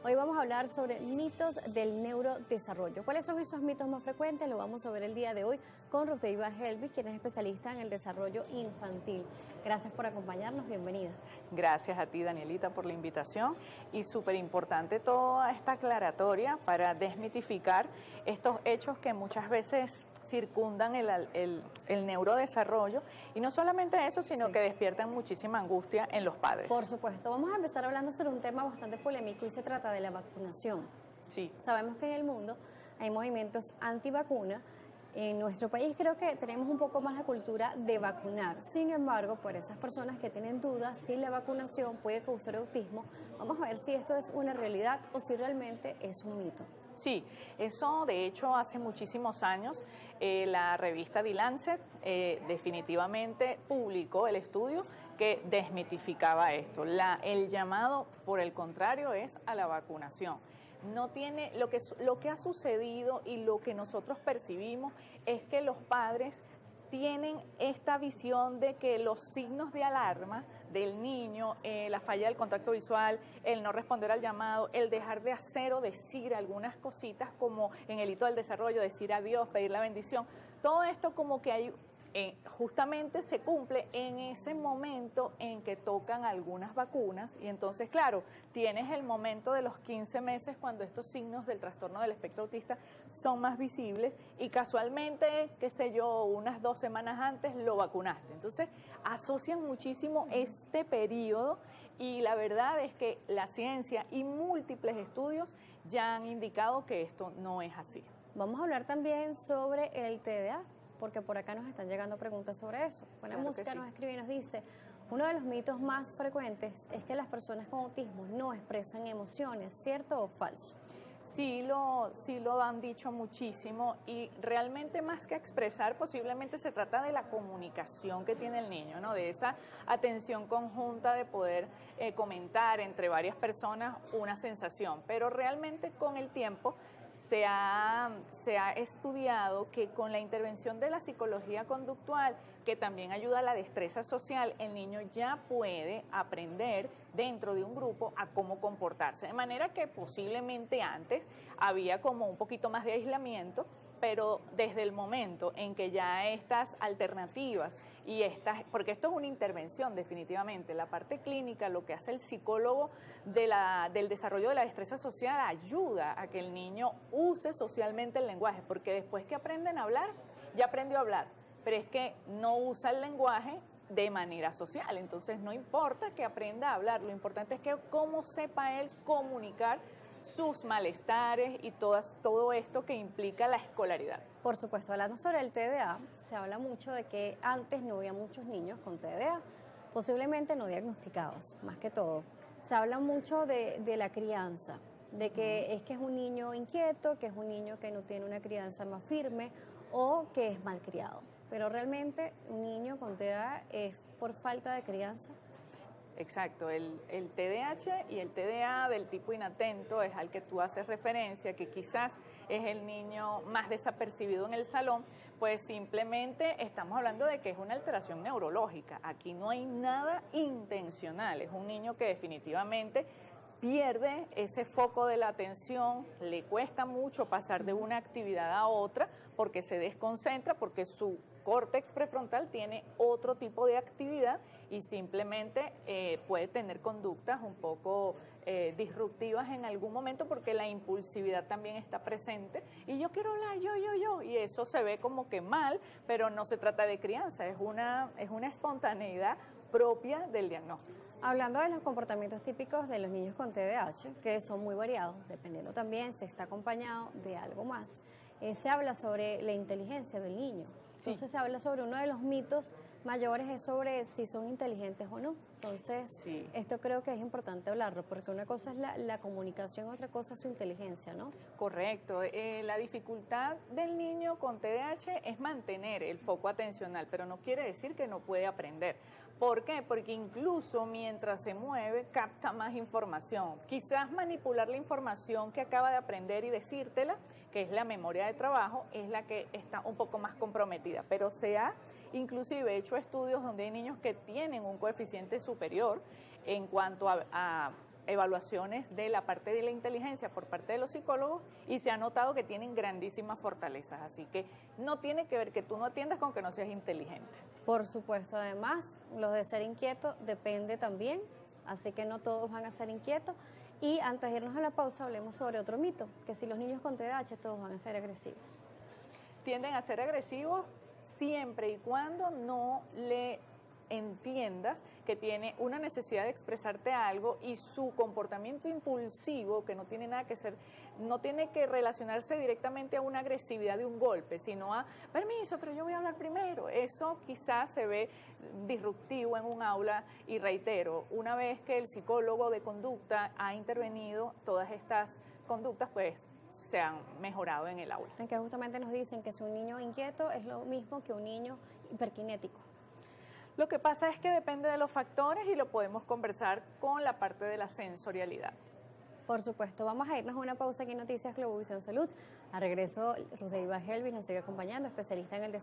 Hoy vamos a hablar sobre mitos del neurodesarrollo. ¿Cuáles son esos mitos más frecuentes? Lo vamos a ver el día de hoy con Rosdeiva Helvis, quien es especialista en el desarrollo infantil. Gracias por acompañarnos, bienvenida. Gracias a ti, Danielita, por la invitación y súper importante toda esta aclaratoria para desmitificar estos hechos que muchas veces circundan el neurodesarrollo y no solamente eso, sino que despiertan muchísima angustia en los padres. Por supuesto, vamos a empezar hablando sobre un tema bastante polémico y se trata de la vacunación. Sí. Sabemos que en el mundo hay movimientos antivacuna. En nuestro país creo que tenemos un poco más la cultura de vacunar. Sin embargo, por esas personas que tienen dudas si la vacunación puede causar autismo, vamos a ver si esto es una realidad o si realmente es un mito. Sí, eso de hecho hace muchísimos años la revista The Lancet definitivamente publicó el estudio que desmitificaba esto. El llamado, por el contrario, es a la vacunación. No tiene lo que ha sucedido y lo que nosotros percibimos es que los padres tienen esta visión de que los signos de alarma del niño, la falla del contacto visual, el no responder al llamado, el dejar de hacer o decir algunas cositas como en el hito del desarrollo, decir adiós, pedir la bendición, todo esto como que hay justamente se cumple en ese momento en que tocan algunas vacunas y entonces, claro, tienes el momento de los 15 meses cuando estos signos del trastorno del espectro autista son más visibles y casualmente, qué sé yo, unas 2 semanas antes lo vacunaste. Entonces, asocian muchísimo este periodo y la verdad es que la ciencia y múltiples estudios ya han indicado que esto no es así. Vamos a hablar también sobre el TDA, porque por acá nos están llegando preguntas sobre eso. Buena Música nos escribe y nos dice, uno de los mitos más frecuentes es que las personas con autismo no expresan emociones, ¿cierto o falso? Sí lo han dicho muchísimo y realmente más que expresar posiblemente se trata de la comunicación que tiene el niño, ¿no? De esa atención conjunta de poder comentar entre varias personas una sensación, pero realmente con el tiempo se ha estudiado que con la intervención de la psicología conductual, que también ayuda a la destreza social, el niño ya puede aprender dentro de un grupo a cómo comportarse. De manera que posiblemente antes había como un poquito más de aislamiento, pero desde el momento en que ya estas alternativas porque esto es una intervención definitivamente, la parte clínica, lo que hace el psicólogo del desarrollo de la destreza social ayuda a que el niño use socialmente el lenguaje, porque después que aprenden a hablar, ya aprendió a hablar, pero es que no usa el lenguaje de manera social, entonces no importa que aprenda a hablar, lo importante es que cómo sepa él comunicar sus malestares y todo esto que implica la escolaridad. Por supuesto, hablando sobre el TDA, se habla mucho de que antes no había muchos niños con TDA, posiblemente no diagnosticados, más que todo. Se habla mucho de la crianza, de que es un niño inquieto, que es un niño que no tiene una crianza más firme o que es malcriado. Pero realmente un niño con TDA es por falta de crianza. Exacto, el TDAH y el TDA del tipo inatento es al que tú haces referencia, que quizás es el niño más desapercibido en el salón, pues simplemente estamos hablando de que es una alteración neurológica. Aquí no hay nada intencional, es un niño que definitivamente pierde ese foco de la atención, le cuesta mucho pasar de una actividad a otra porque se desconcentra, porque su córtex prefrontal tiene otro tipo de actividad y simplemente puede tener conductas un poco disruptivas en algún momento porque la impulsividad también está presente y yo quiero hablar, yo, y eso se ve como que mal, pero no se trata de crianza, es una espontaneidad propia del diagnóstico. Hablando de los comportamientos típicos de los niños con TDAH, que son muy variados, dependiendo también si está acompañado de algo más, se habla sobre la inteligencia del niño. Entonces se habla sobre uno de los mitos mayores es sobre si son inteligentes o no. Entonces esto creo que es importante hablarlo porque una cosa es la comunicación, otra cosa es su inteligencia, ¿no? Correcto. La dificultad del niño con TDAH es mantener el foco atencional, pero no quiere decir que no puede aprender. ¿Por qué? Porque incluso mientras se mueve capta más información. Quizás manipular la información que acaba de aprender y decírtela, que es la memoria de trabajo, es la que está un poco más comprometida. Pero se ha inclusive hecho estudios donde hay niños que tienen un coeficiente superior en cuanto a evaluaciones de la parte de la inteligencia por parte de los psicólogos y se ha notado que tienen grandísimas fortalezas, así que no tiene que ver que tú no atiendas con que no seas inteligente. Por supuesto, además, los de ser inquietos depende también, así que no todos van a ser inquietos. Y antes de irnos a la pausa, hablemos sobre otro mito, que si los niños con TDAH todos van a ser agresivos. Tienden a ser agresivos siempre y cuando no le entiendas que tiene una necesidad de expresarte algo y su comportamiento impulsivo, que no tiene nada que ser, no tiene que relacionarse directamente a una agresividad de un golpe, sino a, permiso, pero yo voy a hablar primero. Eso quizás se ve disruptivo en un aula y reitero, una vez que el psicólogo de conducta ha intervenido, todas estas conductas pues se han mejorado en el aula. En que justamente nos dicen que si un niño inquieto es lo mismo que un niño hiperkinético. Lo que pasa es que depende de los factores y lo podemos conversar con la parte de la sensorialidad. Por supuesto, vamos a irnos a una pausa aquí en Noticias Globovisión Salud. A regreso, Ruth Helvis nos sigue acompañando, especialista en el